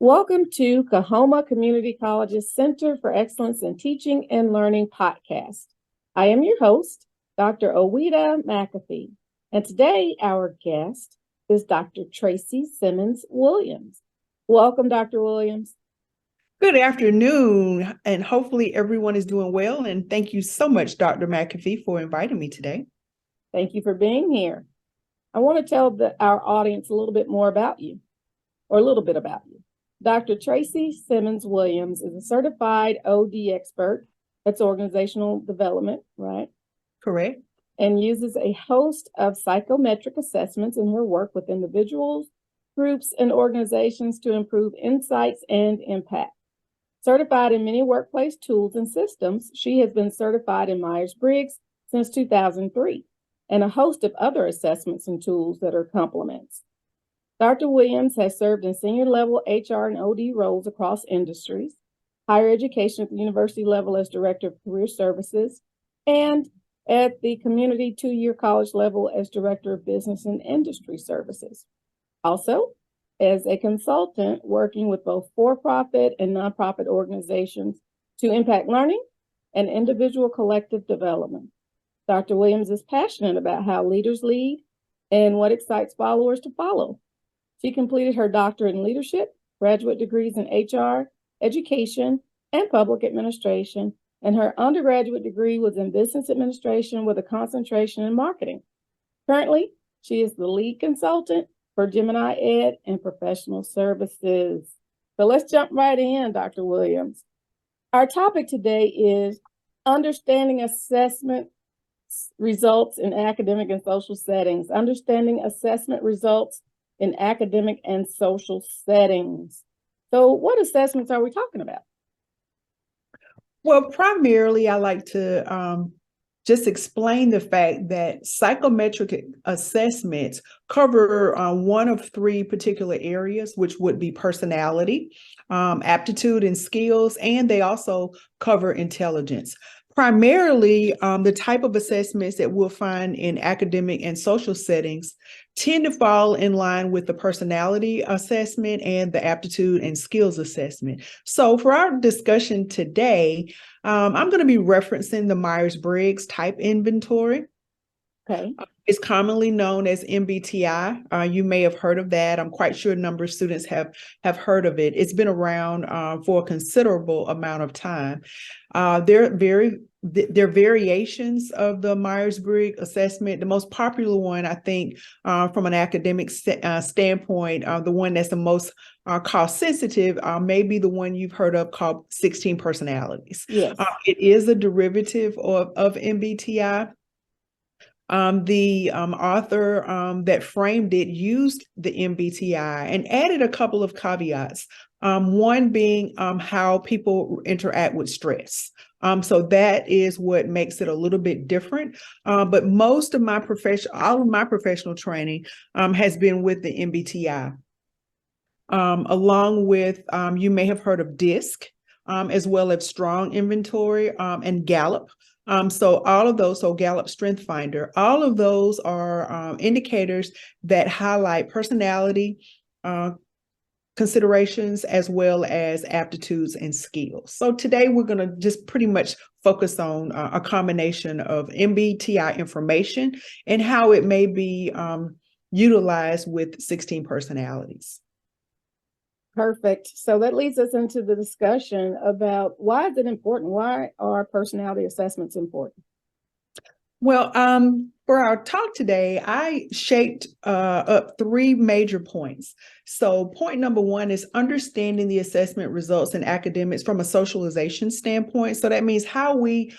Welcome to Coahoma Community College's Center for Excellence in Teaching and Learning podcast. I am your host, Dr. Ouida McAfee, and today our guest is Dr. Tracy Simmons-Williams. Welcome, Dr. Williams. Good afternoon, and hopefully everyone is doing well. And thank you so much, Dr. McAfee, for inviting me today. Thank you for being here. I want to tell our audience a little bit more about you, or a little bit about you. Dr. Tracy Simmons-Williams is a certified OD expert. That's organizational development, right? Correct. And uses a host of psychometric assessments in her work with individuals, groups, and organizations to improve insights and impact. Certified in many workplace tools and systems, she has been certified in Myers-Briggs since 2003, and a host of other assessments and tools that are complements. Dr. Williams has served in senior level HR and OD roles across industries, higher education at the university level as Director of Career Services, and at the community 2-year college level as Director of Business and Industry Services. Also, as a consultant working with both for-profit and nonprofit organizations to impact learning and individual collective development. Dr. Williams is passionate about how leaders lead and what excites followers to follow. She completed her doctorate in leadership, graduate degrees in HR, education, and public administration, and her undergraduate degree was in business administration with a concentration in marketing. Currently, she is the lead consultant for Gemini Ed and Professional Services. So let's jump right in, Dr. Williams. Our topic today is understanding assessment results in academic and social settings. Understanding assessment results in academic and social settings. So what assessments are we talking about? Well, primarily, I like to just explain the fact that psychometric assessments cover one of 3 particular areas, which would be personality, aptitude and skills, and they also cover intelligence. Primarily, the type of assessments that we'll find in academic and social settings tend to fall in line with the personality assessment and the aptitude and skills assessment. So for our discussion today, I'm going to be referencing the Myers-Briggs type inventory. Okay. It's commonly known as MBTI. You may have heard of that. I'm quite sure a number of students have heard of it. It's been around for a considerable amount of time. There are variations of the Myers-Briggs assessment. The most popular one, I think, from an academic standpoint, the one that's the most cost sensitive, may be the one you've heard of called 16 personalities. Yes. It is a derivative of MBTI. The author that framed it used the MBTI and added a couple of caveats. One being how people interact with stress. So that is what makes it a little bit different. But most of all of my professional training has been with the MBTI. Along with, you may have heard of DISC, as well as Strong Inventory and Gallup. So all of those, so Gallup Strength Finder, all of those are indicators that highlight personality considerations as well as aptitudes and skills. So today we're going to just pretty much focus on a combination of MBTI information and how it may be utilized with 16 personalities. Perfect. So that leads us into the discussion about why is it important? Why are personality assessments important? Well, for our talk today, I shaped up 3 major points. So point number 1 is understanding the assessment results in academics from a socialization standpoint. So that means how we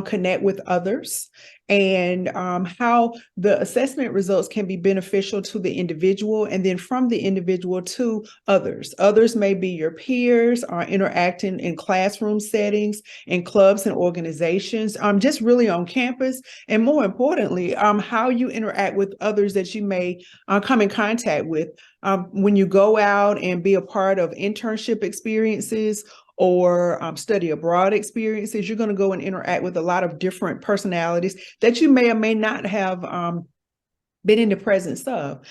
connect with others and how the assessment results can be beneficial to the individual and then from the individual to others. Others may be your peers or interacting in classroom settings, in clubs and organizations, just really on campus. And more importantly, how you interact with others that you may come in contact with when you go out and be a part of internship experiences or study abroad experiences. You're going to go and interact with a lot of different personalities that you may or may not have been in the presence of.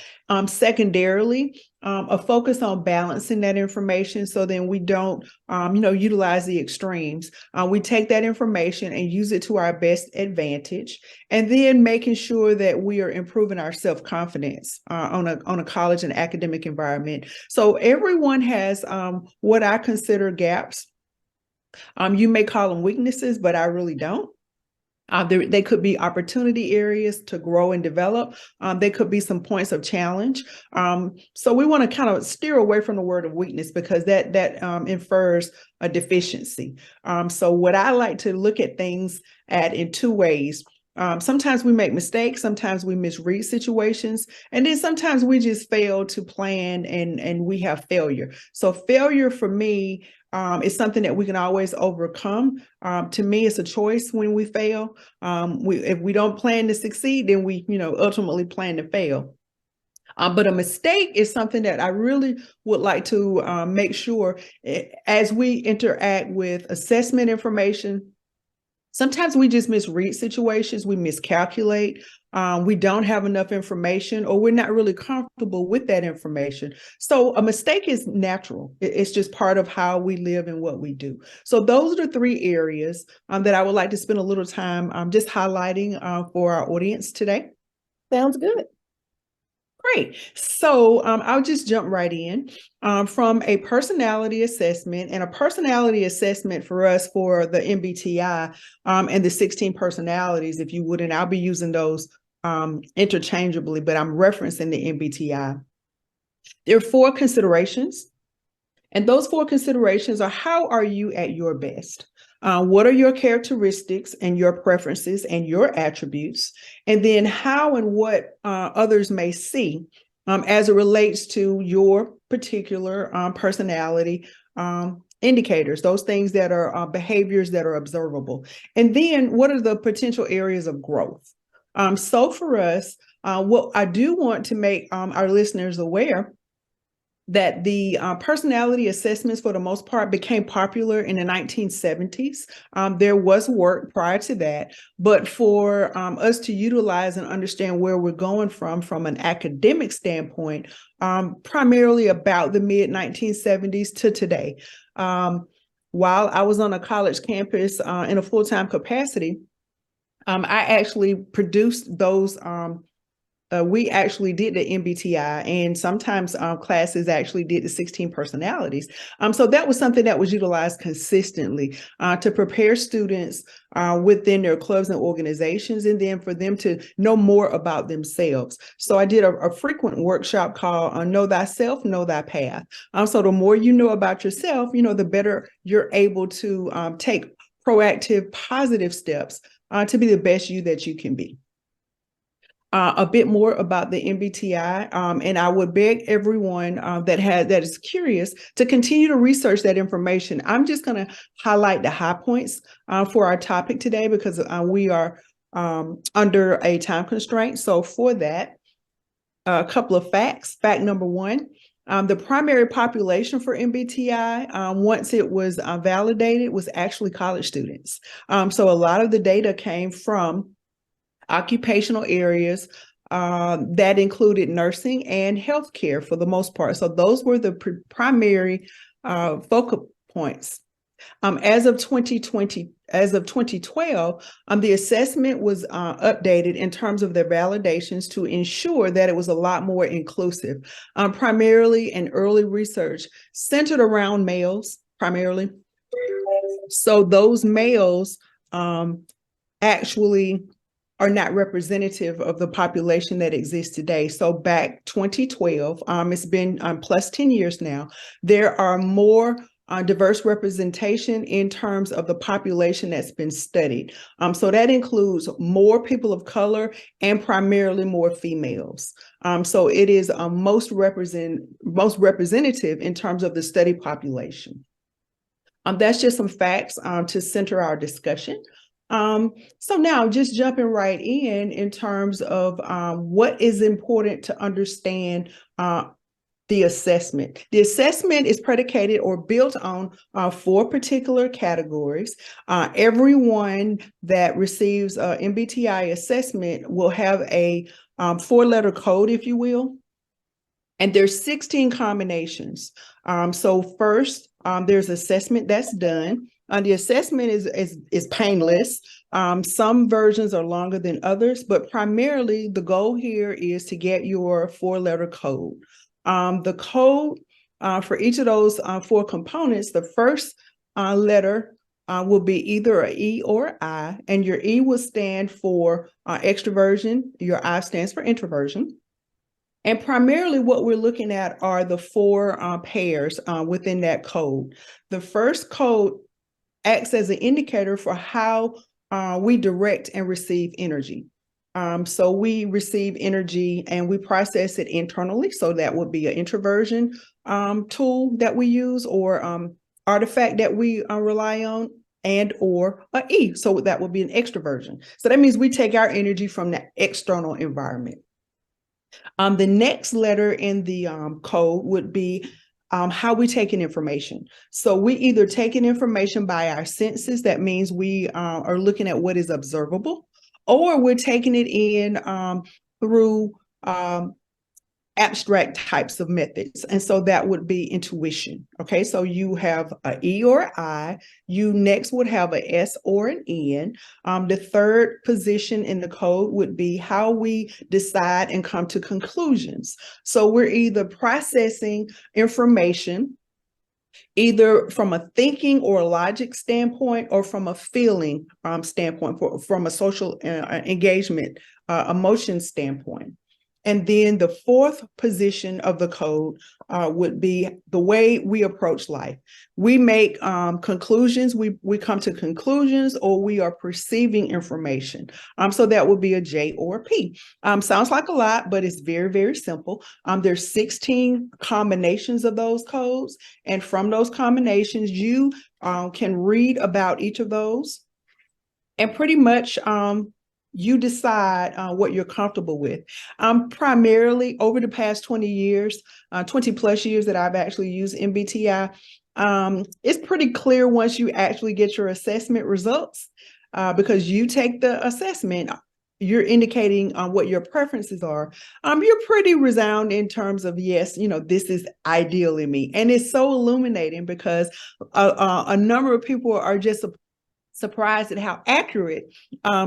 Secondarily, a focus on balancing that information so then we don't, utilize the extremes. We take that information and use it to our best advantage, and then making sure that we are improving our self-confidence on a college and academic environment. So everyone has what I consider gaps. You may call them weaknesses, but I really don't. They could be opportunity areas to grow and develop. They could be some points of challenge. So we want to kind of steer away from the word of weakness because that infers a deficiency. So what I like to look at things in two ways. Sometimes we make mistakes, sometimes we misread situations, and then sometimes we just fail to plan and we have failure. So failure for me is something that we can always overcome. To me, it's a choice when we fail. If we don't plan to succeed, then we, ultimately plan to fail. But a mistake is something that I really would like to make sure as we interact with assessment information. Sometimes we just misread situations, we miscalculate, we don't have enough information, or we're not really comfortable with that information. So a mistake is natural. It's just part of how we live and what we do. So those are the three areas that I would like to spend a little time just highlighting for our audience today. Sounds good. Great. So I'll just jump right in from a personality assessment, and a personality assessment for us for the MBTI and the 16 personalities, if you would, and I'll be using those interchangeably, but I'm referencing the MBTI. There are 4 considerations, and those 4 considerations are: how are you at your best? What are your characteristics and your preferences and your attributes? And then how and what others may see as it relates to your particular personality indicators, those things that are behaviors that are observable. And then what are the potential areas of growth? So for us, what I do want to make our listeners aware that the personality assessments, for the most part, became popular in the 1970s. There was work prior to that, but for us to utilize and understand where we're going from an academic standpoint, primarily about the mid-1970s to today. While I was on a college campus in a full-time capacity, I actually produced those we actually did the MBTI, and sometimes classes actually did the 16 personalities. So that was something that was utilized consistently to prepare students within their clubs and organizations, and then for them to know more about themselves. So I did a frequent workshop called Know Thyself, Know Thy Path. So the more you know about yourself, the better you're able to take proactive, positive steps to be the best you that you can be. A bit more about the MBTI, and I would beg everyone that is curious to continue to research that information. I'm just going to highlight the high points for our topic today because we are under a time constraint. So for that, a couple of facts. Fact number 1, the primary population for MBTI, once it was validated, was actually college students. So a lot of the data came from occupational areas that included nursing and healthcare for the most part. So those were the primary focal points. As of 2012, the assessment was updated in terms of their validations to ensure that it was a lot more inclusive, primarily in early research centered around males, primarily. So those males actually are not representative of the population that exists today. So back 2012, it's been plus 10 years now, there are more diverse representation in terms of the population that's been studied. So that includes more people of color and primarily more females. So it is most representative in terms of the study population. That's just some facts to center our discussion. So now just jumping right in terms of what is important to understand The assessment. The assessment is predicated or built on 4 particular categories. Everyone that receives MBTI assessment will have a 4-letter code, if you will. And there's 16 combinations. So first, there's assessment that's done. The assessment is painless. Some versions are longer than others, but primarily the goal here is to get your 4-letter code. The code for each of those 4 components, the first letter will be either an E or an I, and your E will stand for extroversion, your I stands for introversion. And primarily what we're looking at are the 4 pairs within that code. The first code acts as an indicator for how we direct and receive energy. So we receive energy and we process it internally. So that would be an introversion tool that we use, or artifact that we rely on, and or an E. So that would be an extroversion. So that means we take our energy from the external environment. The next letter in the code would be how we take in information. So we either take in information by our senses, that means we are looking at what is observable, or we're taking it in through abstract types of methods. And so that would be intuition. Okay, so you have an E or an I. You next would have an S or an N. The third position in the code would be how we decide and come to conclusions. So we're either processing information either from a thinking or a logic standpoint, or from a feeling standpoint, from a social engagement, emotion standpoint. And then the fourth position of the code would be the way we approach life. We make conclusions, we come to conclusions, or we are perceiving information. So that would be a J or a P. Sounds like a lot, but it's very, very simple. There's 16 combinations of those codes. And from those combinations, you can read about each of those. And pretty much you decide what you're comfortable with. Primarily over the past 20 years, 20 plus years that I've actually used MBTI, it's pretty clear once you actually get your assessment results, because you take the assessment, you're indicating what your preferences are. You're pretty resound in terms of, yes, this is ideal in me. And it's so illuminating because a number of people are just surprised at how accurate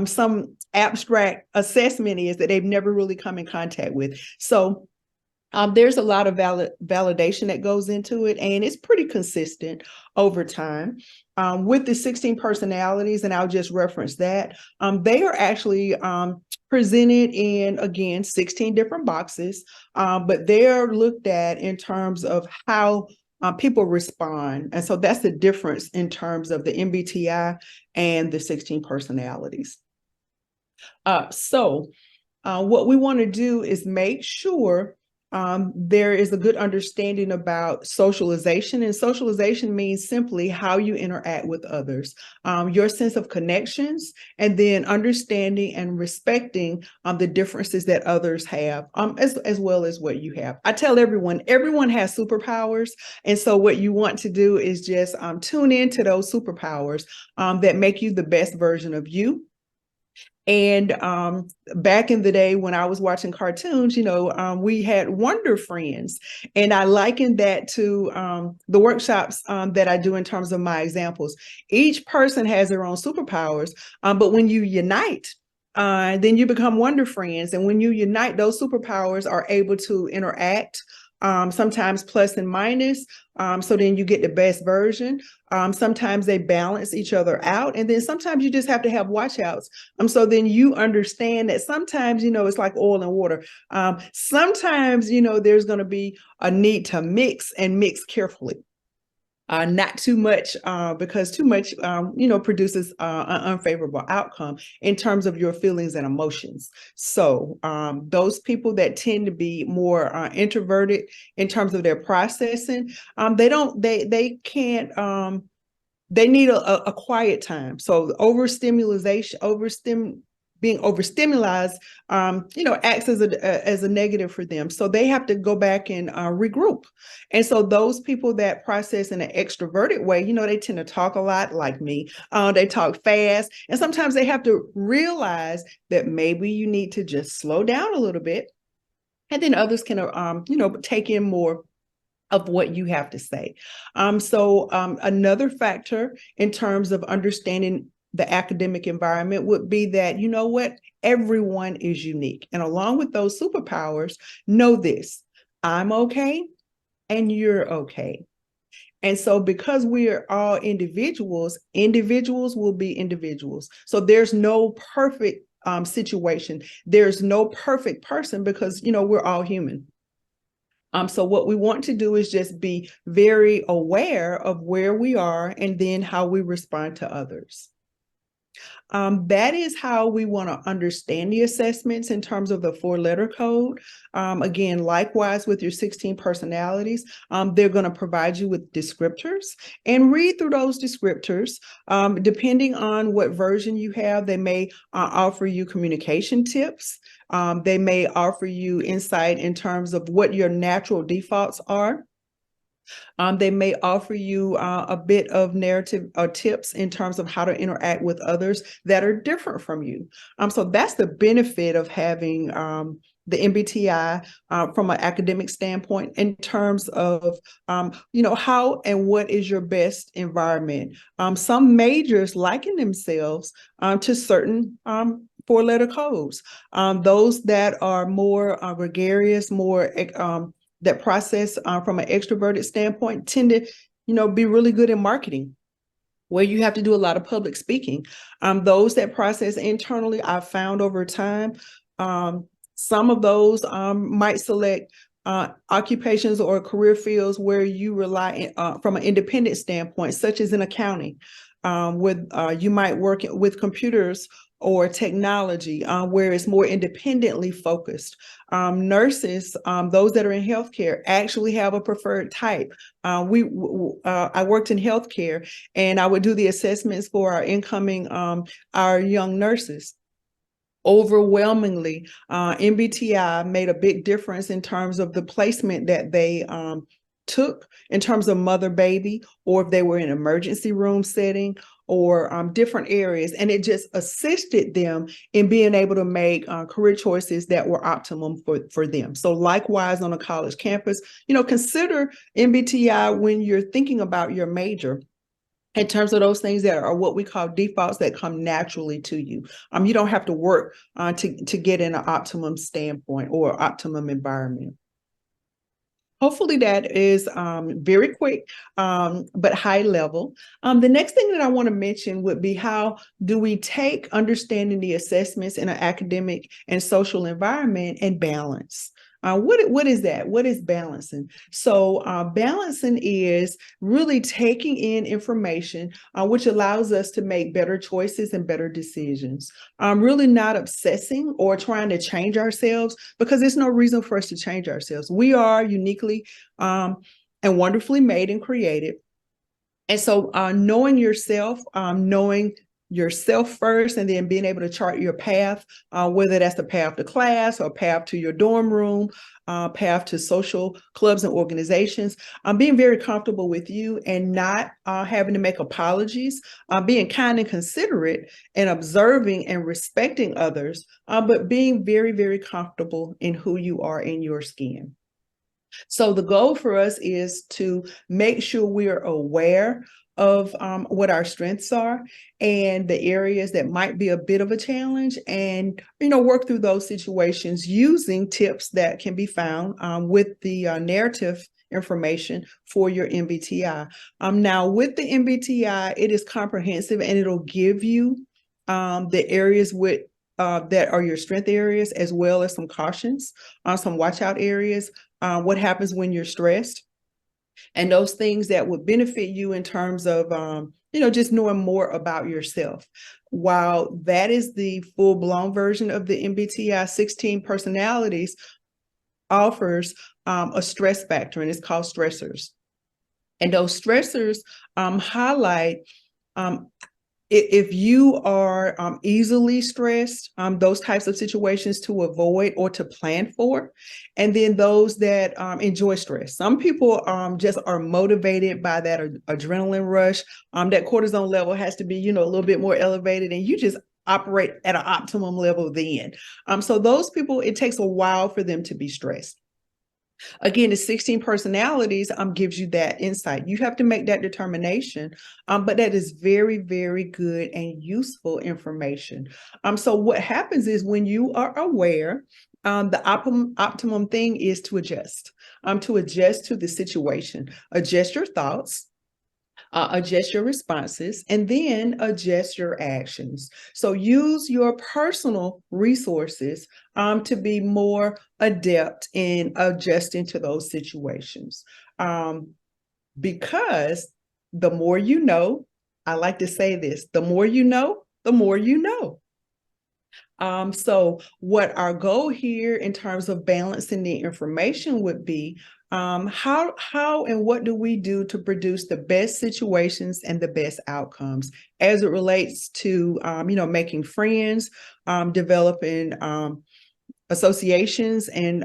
some abstract assessment is that they've never really come in contact with. So there's a lot of validation that goes into it, and it's pretty consistent over time. With the 16 personalities, and I'll just reference that, they are actually presented in, again, 16 different boxes, but they're looked at in terms of how people respond. And so that's the difference in terms of the MBTI and the 16 personalities. So what we want to do is make sure there is a good understanding about socialization. And socialization means simply how you interact with others, your sense of connections, and then understanding and respecting the differences that others have, as well as what you have. I tell everyone has superpowers. And so what you want to do is just tune into those superpowers that make you the best version of you. And back in the day when I was watching cartoons, we had Wonder Friends. And I likened that to the workshops that I do in terms of my examples. Each person has their own superpowers, but when you unite, then you become Wonder Friends. And when you unite, those superpowers are able to interact, sometimes plus and minus. So then you get the best version. Sometimes they balance each other out. And then sometimes you just have to have watch outs. So then you understand that sometimes, it's like oil and water. Sometimes, there's going to be a need to mix and mix carefully. Not too much, because too much, produces an unfavorable outcome in terms of your feelings and emotions. So those people that tend to be more introverted in terms of their processing, they need a quiet time. So overstimulation being overstimulated, acts as a negative for them. So they have to go back and regroup. And so those people that process in an extroverted way, they tend to talk a lot like me. They talk fast. And sometimes they have to realize that maybe you need to just slow down a little bit. And then others can, take in more of what you have to say. So another factor in terms of understanding the academic environment would be that, everyone is unique. And along with those superpowers, know this: I'm okay and you're okay. And so because we are all individuals, individuals will be individuals. So there's no perfect situation. There's no perfect person because, we're all human. So what we want to do is just be very aware of where we are and then how we respond to others. That is how we want to understand the assessments in terms of the 4-letter code. Again, likewise with your 16 personalities, they're going to provide you with descriptors, and read through those descriptors. Depending on what version you have, they may offer you communication tips. They may offer you insight in terms of what your natural defaults are. They may offer you a bit of narrative or tips in terms of how to interact with others that are different from you. So that's the benefit of having the MBTI from an academic standpoint in terms of, how and what is your best environment. Some majors liken themselves to certain 4-letter codes. Those that are more gregarious, more that process from an extroverted standpoint tend to, be really good in marketing, where you have to do a lot of public speaking. Those that process internally, I've found over time, some of those might select occupations or career fields where you rely from an independent standpoint, such as in accounting, with you might work with computers or technology, where it's more independently focused. Nurses, those that are in healthcare, actually have a preferred type. I worked in healthcare, and I would do the assessments for our incoming, our young nurses. Overwhelmingly, MBTI made a big difference in terms of the placement that they took in terms of mother baby, or if they were in an emergency room setting, or different areas. And it just assisted them in being able to make career choices that were optimum for them. So likewise on a college campus, consider MBTI when you're thinking about your major, in terms of those things that are what we call defaults that come naturally to you. You don't have to work to get in an optimum standpoint or optimum environment. Hopefully that is very quick, but high level. The next thing that I want to mention would be, how do we take understanding the assessments in an academic and social environment and balance? What is that? What is balancing? So balancing is really taking in information, which allows us to make better choices and better decisions. Really not obsessing or trying to change ourselves, because there's no reason for us to change ourselves. We are uniquely and wonderfully made and created. And so knowing yourself, knowing yourself first, and then being able to chart your path, whether that's the path to class or path to your dorm room, path to social clubs and organizations, being very comfortable with you and not having to make apologies, being kind and considerate and observing and respecting others, but being very, very comfortable in who you are in your skin. So the goal for us is to make sure we are aware of what our strengths are and the areas that might be a bit of a challenge, and work through those situations using tips that can be found with the narrative information for your MBTI. Now with the MBTI, it is comprehensive, and it'll give you the areas with that are your strength areas, as well as some cautions, some watch out areas, what happens when you're stressed, and those things that would benefit you in terms of, just knowing more about yourself. While that is the full-blown version of the MBTI 16 personalities, offers a stress factor, and it's called stressors. And those stressors highlight if you are easily stressed, those types of situations to avoid or to plan for. And then those that enjoy stress. Some people just are motivated by that adrenaline rush. That cortisone level has to be, a little bit more elevated, and you just operate at an optimum level then. So those people, it takes a while for them to be stressed. Again, the 16 personalities gives you that insight. You have to make that determination, but that is very, very good and useful information. So what happens is when you are aware, the optimum thing is to adjust to the situation, adjust your thoughts, adjust your responses, and then adjust your actions. So use your personal resources to be more adept in adjusting to those situations. Because the more you know, I like to say this, the more you know, the more you know. So what our goal here in terms of balancing the information would be, how and what do we do to produce the best situations and the best outcomes as it relates to, making friends, developing associations and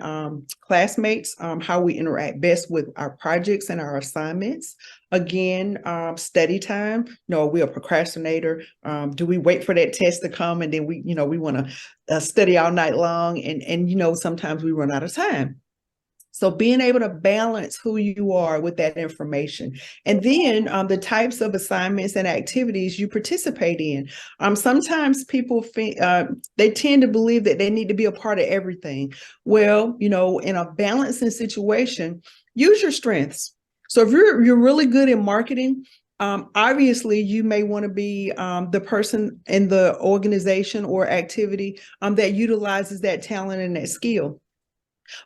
classmates, how we interact best with our projects and our assignments. Again, study time. No, we're a procrastinator. Do we wait for that test to come and then we want to study all night long, and sometimes we run out of time. So being able to balance who you are with that information. And then the types of assignments and activities you participate in. Sometimes people they tend to believe that they need to be a part of everything. Well, in a balancing situation, use your strengths. So if you're really good in marketing, obviously you may want to be the person in the organization or activity that utilizes that talent and that skill.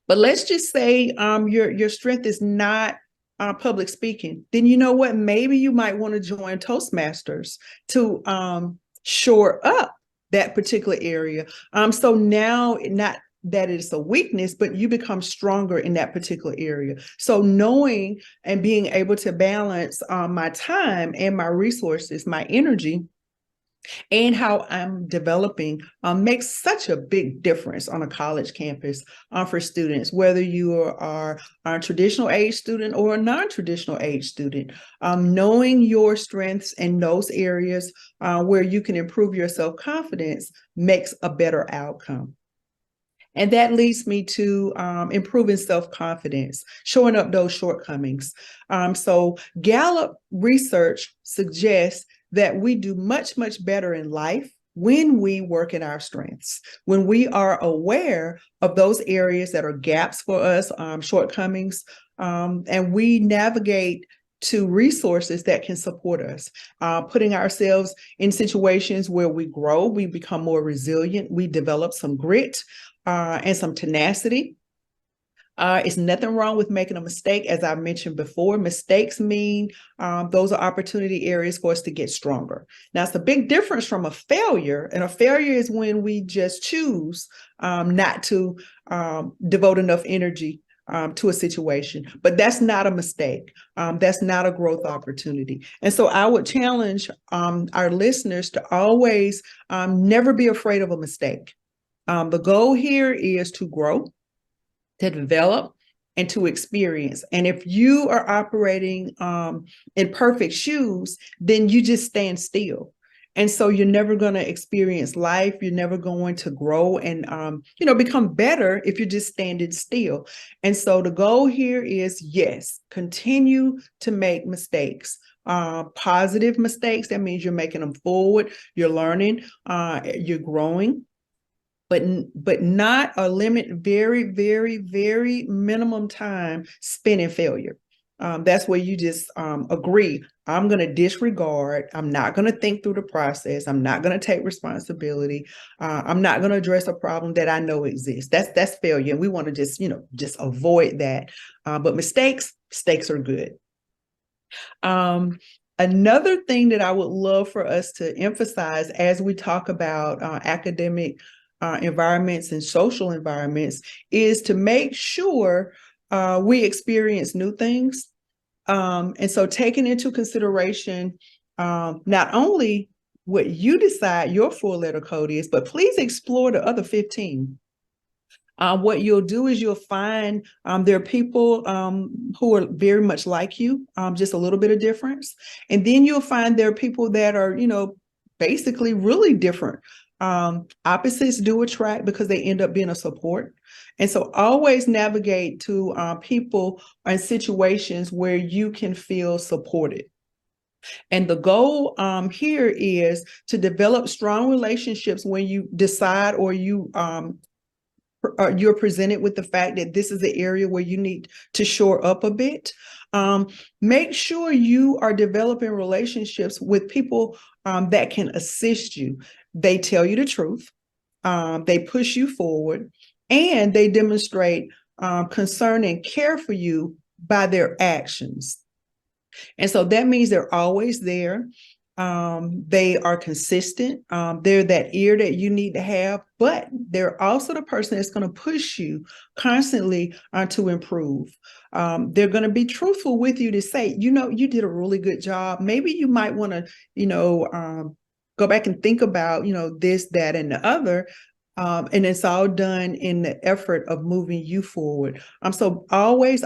But let's just say your strength is not public speaking. Then you know what? Maybe you might want to join Toastmasters to shore up that particular area. So now, not that it's a weakness, but you become stronger in that particular area. So knowing and being able to balance my time and my resources, my energy, and how I'm developing makes such a big difference on a college campus for students, whether you are a traditional age student or a non-traditional age student. Knowing your strengths in those areas where you can improve your self-confidence makes a better outcome. And that leads me to improving self-confidence, showing up those shortcomings. So Gallup research suggests that we do much, much better in life when we work in our strengths, when we are aware of those areas that are gaps for us, shortcomings, and we navigate to resources that can support us, putting ourselves in situations where we grow, we become more resilient, we develop some grit and some tenacity. It's nothing wrong with making a mistake. As I mentioned before, mistakes mean those are opportunity areas for us to get stronger. Now, it's a big difference from a failure. And a failure is when we just choose not to devote enough energy to a situation. But that's not a mistake. That's not a growth opportunity. And so I would challenge our listeners to always never be afraid of a mistake. The goal here is to grow, to develop, and to experience. And if you are operating in perfect shoes, then you just stand still. And so you're never going to experience life. You're never going to grow and, become better if you're just standing still. And so the goal here is, yes, continue to make mistakes. Positive mistakes. That means you're making them forward. You're learning. You're growing. But not a limit, very, very, very minimum time spent in failure. That's where you just agree, I'm going to disregard. I'm not going to think through the process. I'm not going to take responsibility. I'm not going to address a problem that I know exists. That's failure. And we want to just avoid that. But mistakes are good. Another thing that I would love for us to emphasize as we talk about academic environments and social environments is to make sure we experience new things. And so taking into consideration not only what you decide your 4-letter code is, but please explore the other 15. What you'll do is you'll find there are people who are very much like you, just a little bit of difference. And then you'll find there are people that are, basically really different. Opposites do attract because they end up being a support. And so always navigate to people and situations where you can feel supported. And the goal here is to develop strong relationships when you decide or you're presented with the fact that this is the area where you need to shore up a bit. Make sure you are developing relationships with people that can assist you. They tell you the truth, they push you forward, and they demonstrate concern and care for you by their actions. And so that means they're always there. They are consistent. They're that ear that you need to have, but they're also the person that's going to push you constantly to improve. They're going to be truthful with you to say, you did a really good job. Maybe you might want to, go back and think about, this, that, and the other. And it's all done in the effort of moving you forward. So always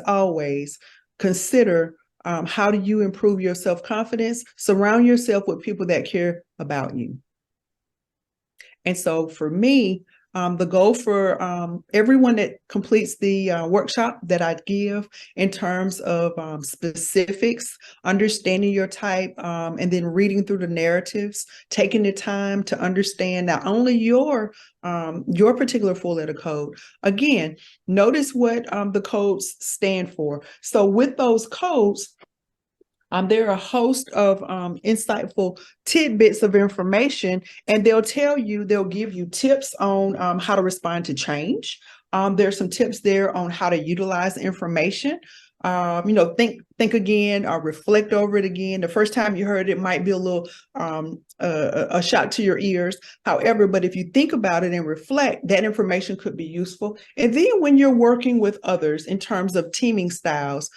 consider how do you improve your self-confidence? Surround yourself with people that care about you. And so for me, the goal for everyone that completes the workshop that I give in terms of specifics, understanding your type, and then reading through the narratives, taking the time to understand not only your particular 4-letter code. Again, notice what the codes stand for. So with those codes, there are a host of insightful tidbits of information, and they'll give you tips on how to respond to change. There's some tips there on how to utilize information. Think again, or reflect over it again. The first time you heard it might be a little a shock to your ears. However, but if you think about it and reflect, that information could be useful. And then when you're working with others in terms of teaming styles,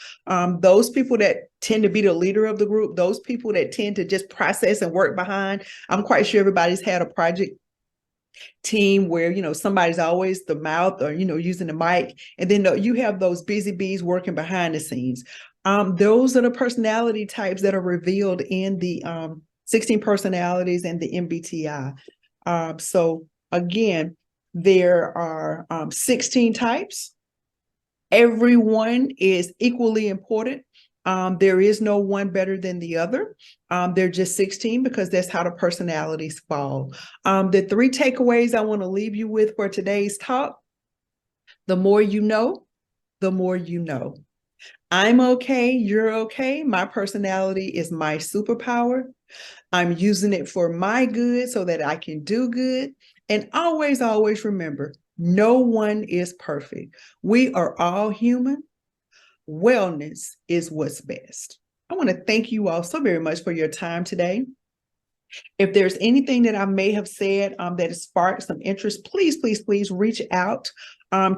those people that tend to be the leader of the group, those people that tend to just process and work behind, I'm quite sure everybody's had a project team where somebody's always the mouth or using the mic, and then you have those busy bees working behind the scenes. Those are the personality types that are revealed in the 16 personalities and the MBTI. So again, there are 16 types. Everyone is equally important. There is no one better than the other. They're just 16 because that's how the personalities fall. The 3 takeaways I want to leave you with for today's talk: the more you know, the more you know. I'm okay, you're okay. My personality is my superpower. I'm using it for my good so that I can do good. And always remember, no one is perfect. We are all human. Wellness is what's best. I want to thank you all so very much for your time today. If there's anything that I may have said that has sparked some interest, please reach out.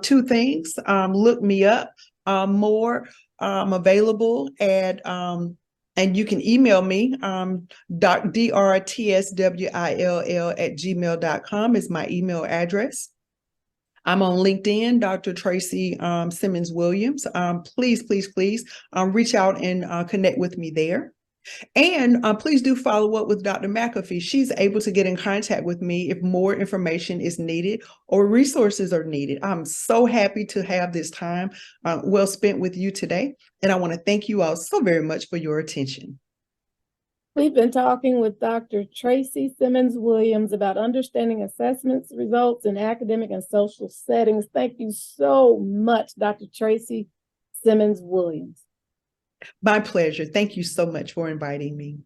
2 things. Look me up. More available at, and you can email me, drtswill@gmail.com is my email address. I'm on LinkedIn, Dr. Tracy Simmons-Williams. Please reach out and connect with me there. And please do follow up with Dr. McAfee. She's able to get in contact with me if more information is needed or resources are needed. I'm so happy to have this time well spent with you today. And I want to thank you all so very much for your attention. We've been talking with Dr. Tracy Simmons-Williams about understanding assessments, results in academic and social settings. Thank you so much, Dr. Tracy Simmons-Williams. My pleasure. Thank you so much for inviting me.